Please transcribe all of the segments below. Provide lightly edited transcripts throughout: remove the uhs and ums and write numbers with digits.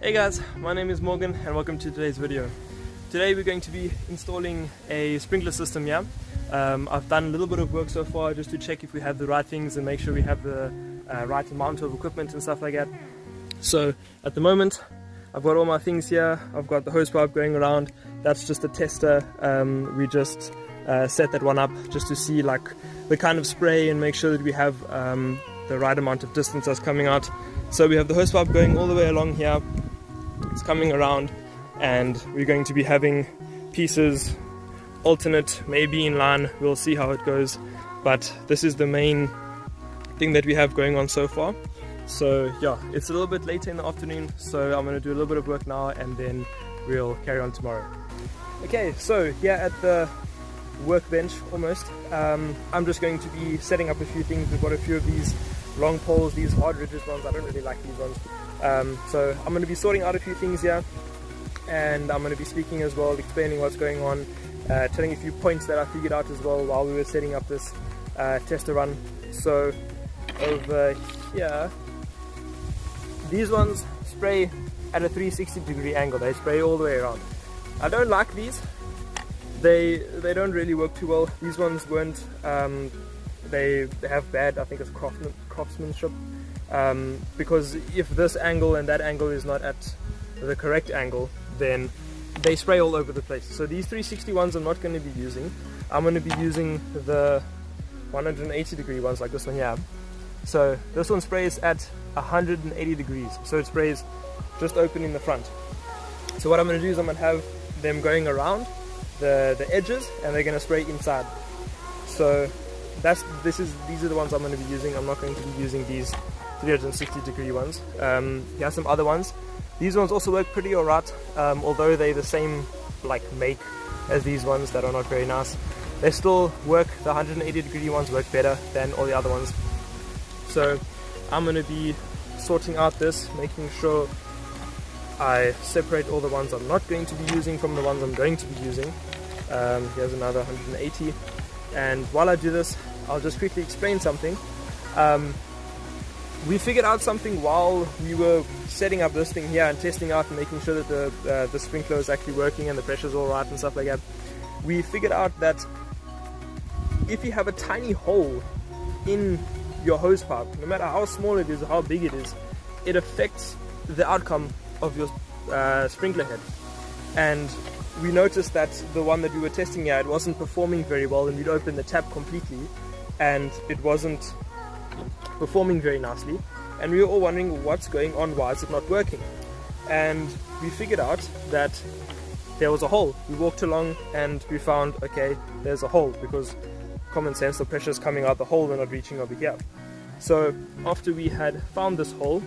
Hey guys, my name is Morgan and welcome to today's video. Today we're going to be installing a sprinkler system here. I've done a little bit of work so far just to check if we have the right things and make sure we have the right amount of equipment and stuff like that. So at the moment I've got all my things here. I've got the hose pipe going around. That's just a tester. We just set that one up just to see like the kind of spray and make sure that we have the right amount of distance that's coming out. So we have the hose pipe going all the way along here. It's coming around and we're going to be having pieces alternate, maybe in line. We'll see how it goes, but this is the main thing that we have going on so far. So yeah, it's a little bit later in the afternoon, so I'm going to do a little bit of work now and then we'll carry on tomorrow. Okay, so here at the workbench almost, I'm just going to be setting up a few things. We've got a few of these long poles, these hard ridges ones. I don't really like these ones. So I'm going to be sorting out a few things here, and I'm going to be speaking as well, explaining what's going on, telling a few points that I figured out as well while we were setting up this tester run. So over here, these ones spray at a 360-degree angle. They spray all the way around. I don't like these. They don't really work too well. These ones weren't. They have bad, I think it's craftsmanship, because if this angle and that angle is not at the correct angle, then they spray all over the place. So these 360 ones I'm not going to be using. I'm going to be using the 180-degree ones like this one here. So this one sprays at 180 degrees, so it sprays just open in the front. So what I'm going to do is I'm going to have them going around the edges, and they're going to spray inside. So these are the ones I'm going to be using. I'm not going to be using these 360-degree ones. Here are some other ones. These ones also work pretty alright, although they're the same like make as these ones that are not very nice. They still work. The 180-degree ones work better than all the other ones. So I'm going to be sorting out this, making sure I separate all the ones I'm not going to be using from the ones I'm going to be using. Here's another 180. And while I do this, I'll just quickly explain something. We figured out something while we were setting up this thing here and testing out and making sure that the sprinkler is actually working and the pressure's all right and stuff like that. We figured out that if you have a tiny hole in your hose pipe, no matter how small it is or how big it is, it affects the outcome of your sprinkler head. And we noticed that the one that we were testing here, it wasn't performing very well, and we'd opened the tap completely and it wasn't performing very nicely, and we were all wondering what's going on, why is it not working? And we figured out that there was a hole. We walked along and we found, okay, there's a hole, because common sense, the pressure is coming out the hole and not reaching over here. So after we had found this hole,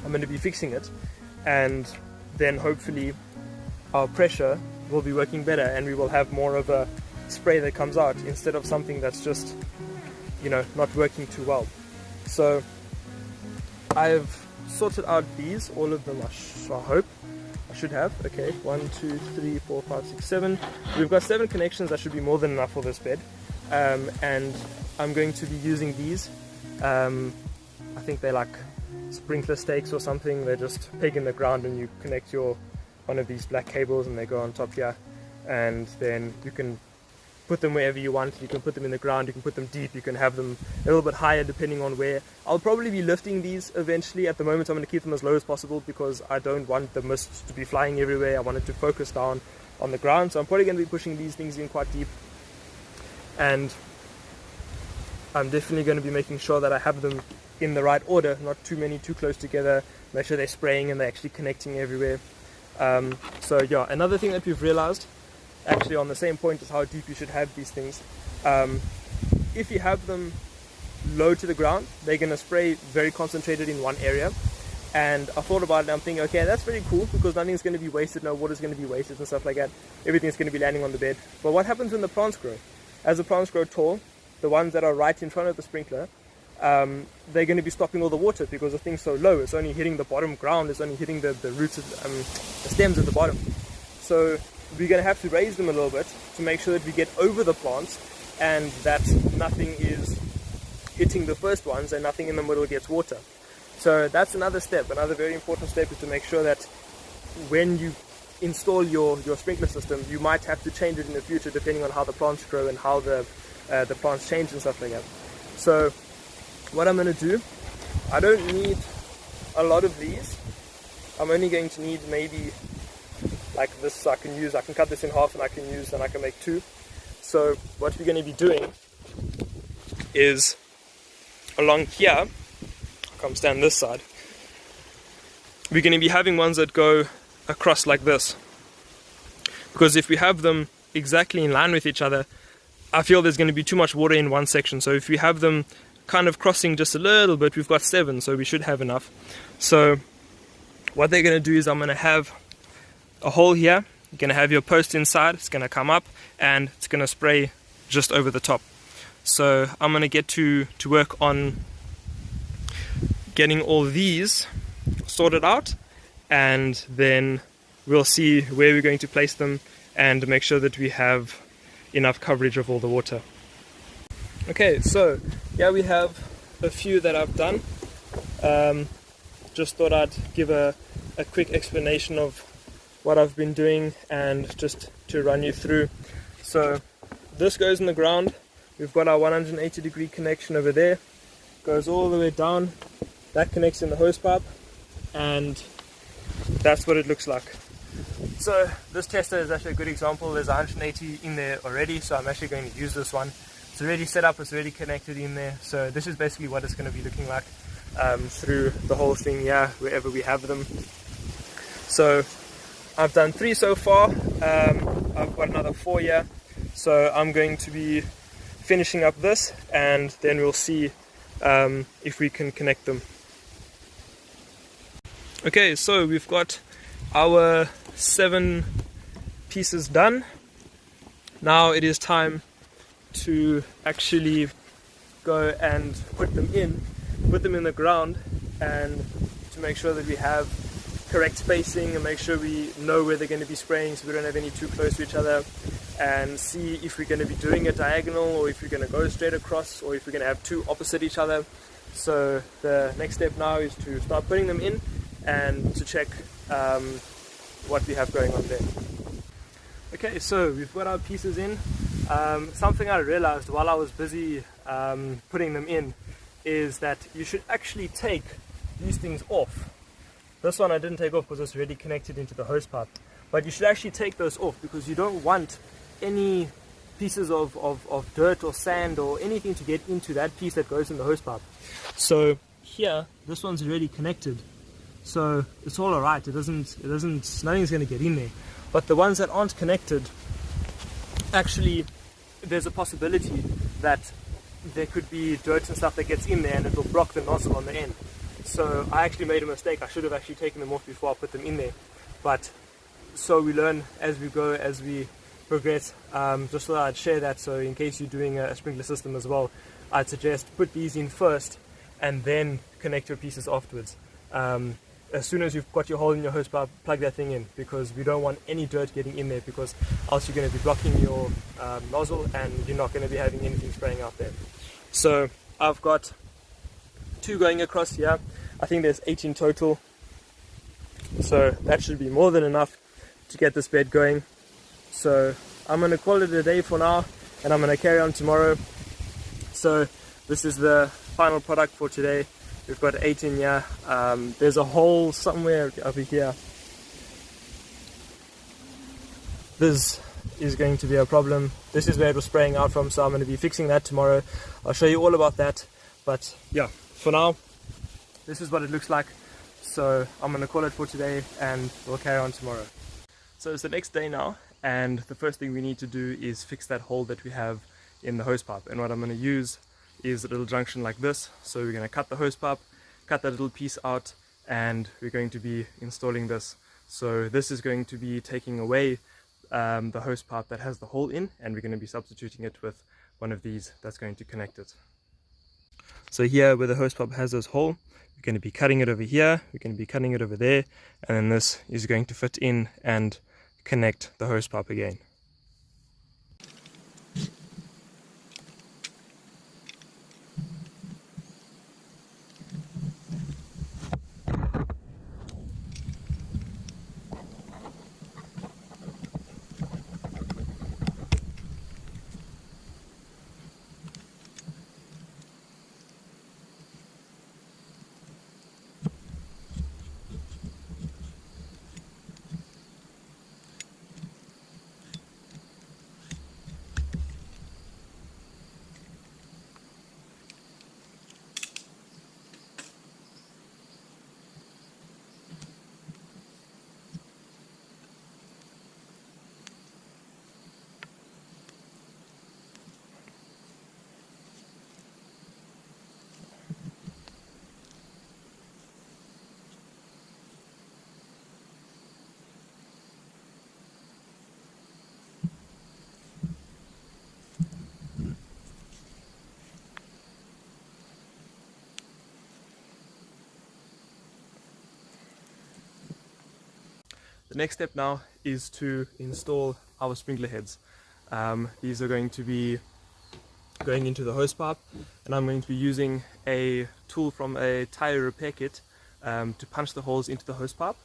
I'm going to be fixing it, and then hopefully our pressure will be working better and we will have more of a spray that comes out instead of something that's just, you know, not working too well. So I've sorted out these, all of them. I hope I should have. Okay, 1 2 3 4 5 6 7. We've got 7 connections. That should be more than enough for this bed. And I'm going to be using these. I think they're like sprinkler stakes or something. They're just peg in the ground and you connect one of these black cables and they go on top here, and then you can put them wherever you want. You can put them in the ground, you can put them deep, you can have them a little bit higher depending on where. I'll probably be lifting these eventually. At the moment I'm going to keep them as low as possible because I don't want the mist to be flying everywhere. I want it to focus down on the ground, so I'm probably going to be pushing these things in quite deep, and I'm definitely going to be making sure that I have them in the right order, not too many too close together, make sure they're spraying and they're actually connecting everywhere. So yeah, another thing that we've realized, actually on the same point, is how deep you should have these things. If you have them low to the ground, they're going to spray very concentrated in one area. And I thought about it and I'm thinking, okay, that's very cool because nothing's going to be wasted, no water's going to be wasted and stuff like that. Everything's going to be landing on the bed. But what happens when the plants grow? As the plants grow tall, the ones that are right in front of the sprinkler, they're going to be stopping all the water because the thing's so low. It's only hitting the bottom ground, it's only hitting the roots, the stems at the bottom. So we're going to have to raise them a little bit to make sure that we get over the plants and that nothing is hitting the first ones and nothing in the middle gets water. So that's another step. Another very important step is to make sure that when you install your sprinkler system, you might have to change it in the future depending on how the plants grow and how the plants change and stuff like that. So what I'm going to do, I don't need a lot of these. I'm only going to need maybe like this. I can cut this in half and I can make 2. So what we're going to be doing is along here, I'll come stand this side, we're going to be having ones that go across like this, because if we have them exactly in line with each other, I feel there's going to be too much water in one section. So if we have them kind of crossing just a little bit, we've got 7, so we should have enough. So what they're going to do is I'm going to have a hole here. You're going to have your post inside, it's going to come up and it's going to spray just over the top. So I'm going to get to work on getting all these sorted out, and then we'll see where we're going to place them and make sure that we have enough coverage of all the water. Okay, so yeah, we have a few that I've done. Just thought I'd give a quick explanation of what I've been doing and just to run you through. So this goes in the ground. We've got our 180-degree connection over there, goes all the way down, that connects in the hose pipe, and that's what it looks like. So this tester is actually a good example. There's 180 in there already, so I'm actually going to use this one. It's already set up, it's already connected in there, so this is basically what it's going to be looking like through the whole thing, yeah, wherever we have them. So I've done 3 so far. I've got another 4 here, so I'm going to be finishing up this, and then we'll see if we can connect them. Okay, so we've got our 7 pieces done. Now it is time to actually go and put them in the ground, and to make sure that we have correct spacing and make sure we know where they're going to be spraying, so we don't have any too close to each other, and see if we're going to be doing a diagonal or if we're going to go straight across or if we're going to have 2 opposite each other. So the next step now is to start putting them in and to check what we have going on there. Okay, so we've got our pieces in. Something I realized while I was busy putting them in is that you should actually take these things off. This one I didn't take off because it's already connected into the hose pipe, but you should actually take those off because you don't want any pieces of dirt or sand or anything to get into that piece that goes in the hose pipe. So here, this one's already connected, so it's all alright. Nothing's going to get in there. But the ones that aren't connected, actually, there's a possibility that there could be dirt and stuff that gets in there and it will block the nozzle on the end. So I actually made a mistake. I should have actually taken them off before I put them in there. But so we learn as we go, as we progress. Just so I'd share that, so in case you're doing a sprinkler system as well, I'd suggest put these in first and then connect your pieces afterwards. As soon as you've got your hole in your hose pipe, plug that thing in, because we don't want any dirt getting in there, because else you're going to be blocking your nozzle and you're not going to be having anything spraying out there. So I've got 2 going across here. I think there's 8 in total, so that should be more than enough to get this bed going. So I'm going to call it a day for now, and I'm going to carry on tomorrow. So this is the final product for today. We've got 8 in here. There's a hole somewhere over here. This is going to be a problem. This is where it was spraying out from, so I'm going to be fixing that tomorrow. I'll show you all about that. But yeah, for now, this is what it looks like. So I'm going to call it for today, and we'll carry on tomorrow. So it's the next day now, and the first thing we need to do is fix that hole that we have in the hose pipe. And what I'm going to use is a little junction like this. So we're going to cut the hose pipe, cut that little piece out, and we're going to be installing this. So this is going to be taking away the hose pipe that has the hole in, and we're going to be substituting it with one of these that's going to connect it. So here where the hose pipe has this hole, we're going to be cutting it over here, we're going to be cutting it over there, and then this is going to fit in and connect the hose pipe again. The next step now is to install our sprinkler heads. These are going to be going into the hose pipe, and I'm going to be using a tool from a tire repair kit to punch the holes into the hose pipe,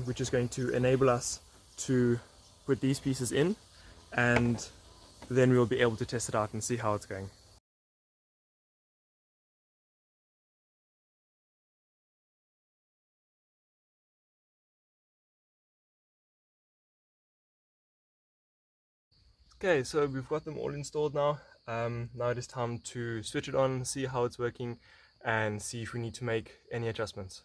which is going to enable us to put these pieces in, and then we'll be able to test it out and see how it's going. Okay, so we've got them all installed now. Now it is time to switch it on, see how it's working, and see if we need to make any adjustments.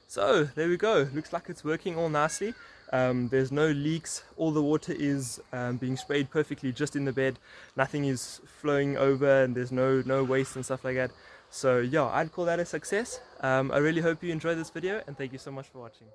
So there we go, looks like it's working all nicely. There's no leaks, all the water is being sprayed perfectly just in the bed, nothing is flowing over, and there's no waste and stuff like that. So yeah, I'd call that a success. I really hope you enjoyed this video, and thank you so much for watching.